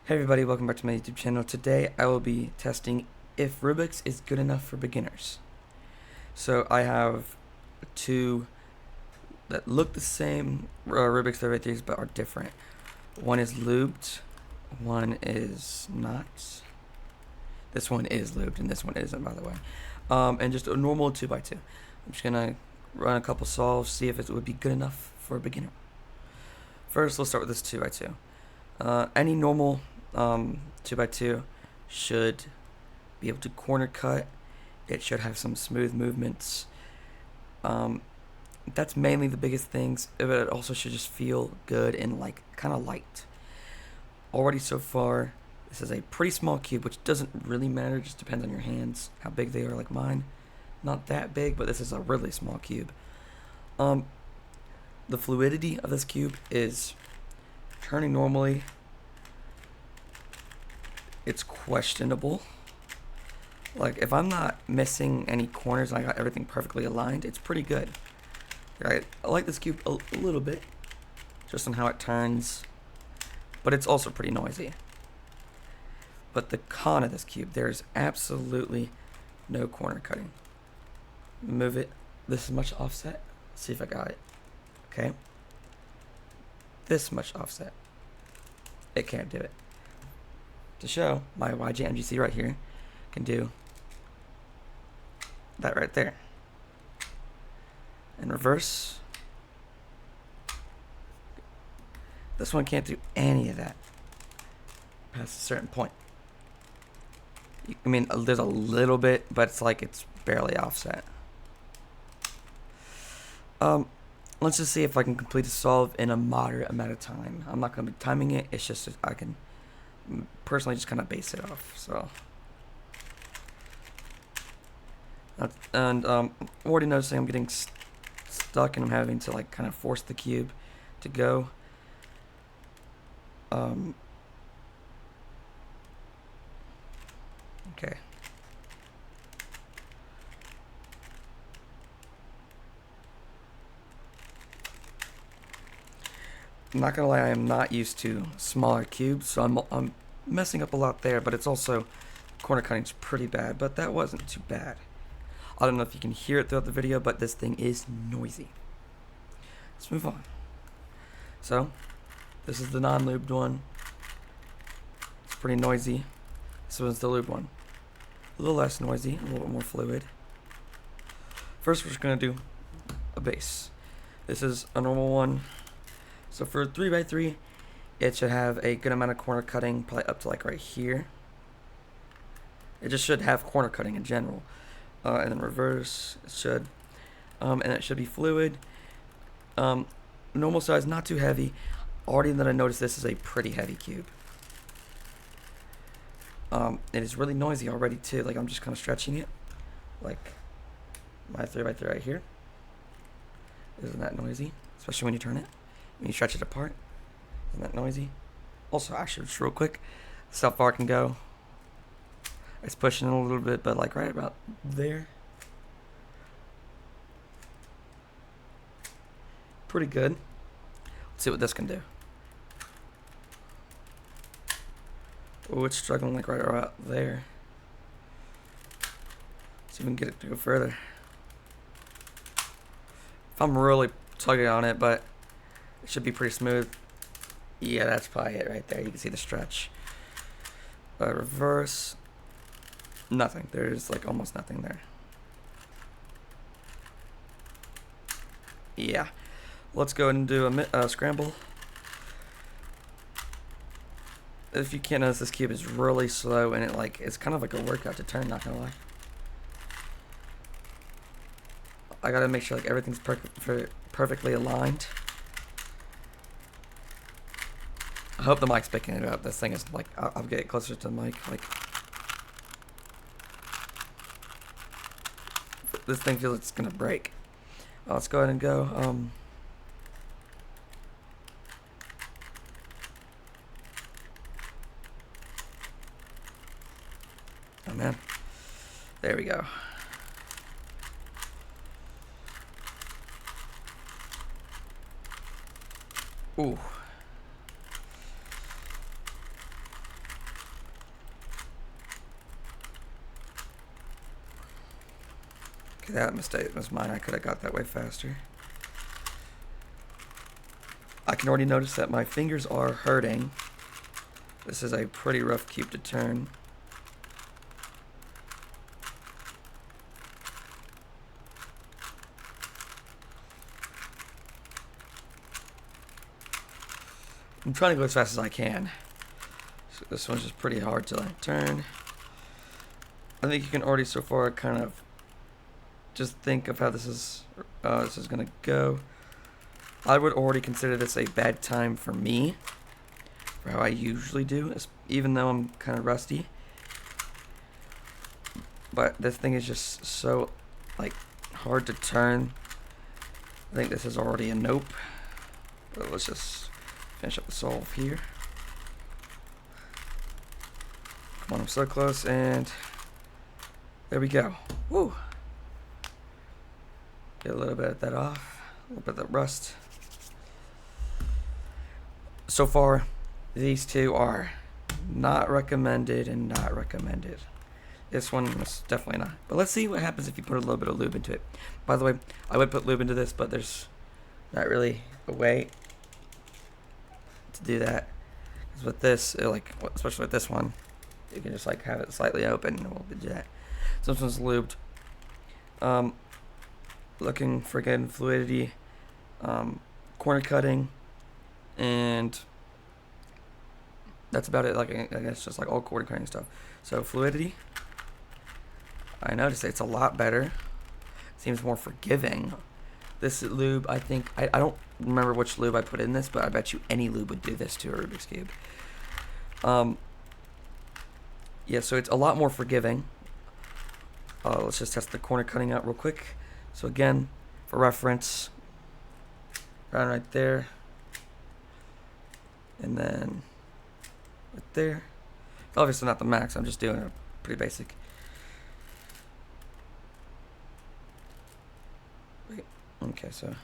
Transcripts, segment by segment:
Hey everybody, welcome back to my YouTube channel. Today I will be testing if Rubik's is good enough for beginners. So I have two that look the same, Rubik's 33s, but are different. One is lubed, one is not. This one is lubed and this one isn't, by the way. And just a normal 2x2. I'm just gonna run a couple solves, see if it would be good enough for a beginner. First, let's start with this 2x2. Any normal 2x2 should be able to corner cut. It should have some smooth movements. That's mainly the biggest things, but it also should just feel good and like kind of light. Already so far, this is a pretty small cube, which doesn't really matter. It just depends on your hands, how big they are, like mine. Not that big, but this is a really small cube. The fluidity of this cube is turning normally. It's questionable. Like, if I'm not missing any corners and I got everything perfectly aligned, it's pretty good. Right? I like this cube a little bit, just on how it turns, but it's also pretty noisy. But the con of this cube, there's absolutely no corner cutting. Move it this much offset. See if I got it. Okay. This much offset. It can't do it. To show, my YJMGC right here can do that right there. In reverse, this one can't do any of that past a certain point. I mean, there's a little bit, but it's like it's barely offset. Let's just see if I can complete a solve in a moderate amount of time. I'm not going to be timing it. It's just I can personally just kind of base it off. So, and I'm already noticing I'm getting stuck and I'm having to like kind of force the cube to go. Okay. I'm not gonna lie, I am not used to smaller cubes, so I'm messing up a lot there, but it's also corner cutting's pretty bad, but that wasn't too bad. I don't know if you can hear it throughout the video, but this thing is noisy. Let's move on. So, this is the non-lubed one. It's pretty noisy. This one's the lubed one. A little less noisy, a little bit more fluid. First, we're just gonna do a base. This is a normal one. So for 3x3, it should have a good amount of corner cutting, probably up to like right here. It just should have corner cutting in general. And then reverse, it should. And it should be fluid. Normal size, not too heavy. Already that I noticed this is a pretty heavy cube. It is really noisy already too. Like I'm just kind of stretching it. Like my 3x3 right here. Isn't that noisy? Especially when you turn it. When you stretch it apart. Isn't that noisy? Also, actually, just real quick, see how far I can go. It's pushing a little bit, but like right about there. Pretty good. Let's see what this can do. Oh, it's struggling like right about there. Let's see if we can get it to go further. If I'm really tugging on it, but it should be pretty smooth. Yeah, that's probably it right there. You can see the stretch. Reverse. Nothing. There's like almost nothing there. Yeah. Let's go ahead and do a scramble. If you can't notice, this cube is really slow and it's kind of like a workout to turn, not gonna lie. I gotta make sure like everything's perfectly aligned. I hope the mic's picking it up. This thing is like, I'll get closer to the mic. Like, this thing feels like it's gonna break. Let's go ahead and go. Oh man, there we go. Ooh. Okay, that mistake was mine. I could have got that way faster. I can already notice that my fingers are hurting. This is a pretty rough cube to turn. I'm trying to go as fast as I can. So this one's just pretty hard to turn. I think you can already so far kind of just think of how this is gonna go. I would already consider this a bad time for me, for how I usually do, even though I'm kind of rusty. But this thing is just so like hard to turn. I think this is already a nope. But let's just finish up the solve here. Come on, I'm so close, and there we go. Woo! Get a little bit of that off, a little bit of that rust. So far, these two are not recommended and not recommended. This one is definitely not. But let's see what happens if you put a little bit of lube into it. By the way, I would put lube into this, but there's not really a way to do that. Because with this, especially with this one, you can just have it slightly open and we'll do that. So this one's lubed. Looking for good fluidity, corner cutting, and that's about it. I guess just all corner cutting stuff. So fluidity, I noticed it's a lot better. Seems more forgiving. This lube, I think, I don't remember which lube I put in this, but I bet you any lube would do this to a Rubik's Cube. Yeah, so it's a lot more forgiving. Let's just test the corner cutting out real quick. So again, for reference, right there, and then right there. Obviously not the max, I'm just doing it pretty basic. Okay, so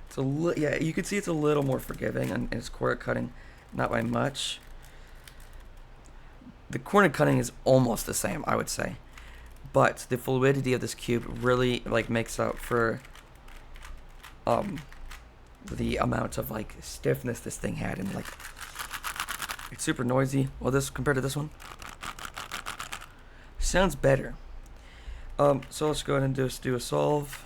it's yeah, you can see it's a little more forgiving, and it's corner cutting, not by much. The corner cutting is almost the same, I would say, but the fluidity of this cube really makes up for the amount of stiffness this thing had, and it's super noisy. Well, this compared to this one sounds better. So let's go ahead and just do a solve.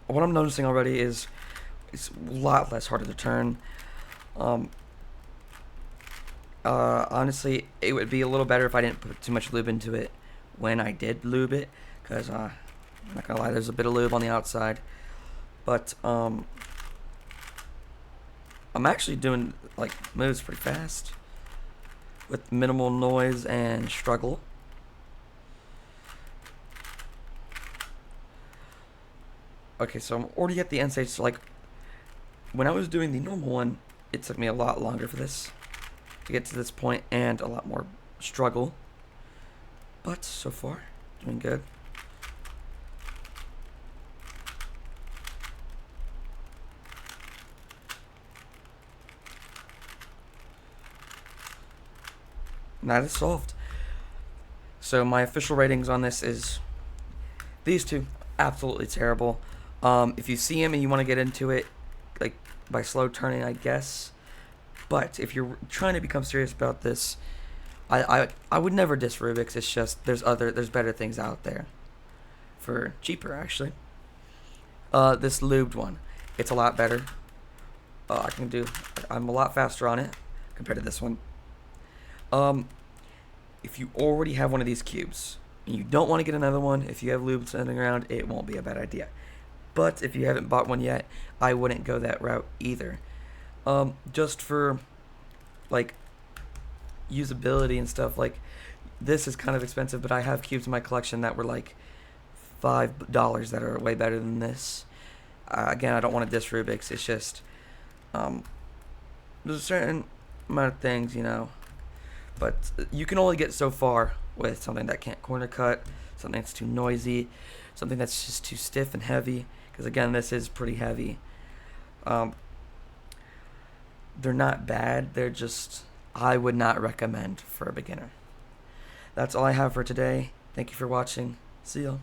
What I'm noticing already is it's a lot less harder to turn. Honestly, it would be a little better if I didn't put too much lube into it when I did lube it, because I'm not gonna lie, there's a bit of lube on the outside. But I'm actually doing moves pretty fast with minimal noise and struggle. Okay, so I'm already at the end stage. So when I was doing the normal one, it took me a lot longer for this to get to this point, and a lot more struggle. But so far, doing good. And that is solved. So my official ratings on this is these two, absolutely terrible. If you see him and you want to get into it, by slow turning, I guess. But if you're trying to become serious about this, I would never diss Rubik's. It's just there's better things out there for cheaper, actually. This lubed one, it's a lot better. I'm a lot faster on it compared to this one. If you already have one of these cubes and you don't want to get another one, if you have lube sitting around, it won't be a bad idea. But if you haven't bought one yet, I wouldn't go that route either. Just for usability and stuff, this is kind of expensive, but I have cubes in my collection that were $5 that are way better than this. Again, I don't want to diss Rubik's. It's just there's a certain amount of things, But you can only get so far with something that can't corner cut, something that's too noisy, something that's just too stiff and heavy, because again, this is pretty heavy. They're not bad, they're just, I would not recommend for a beginner. That's all I have for today. Thank you for watching. See ya.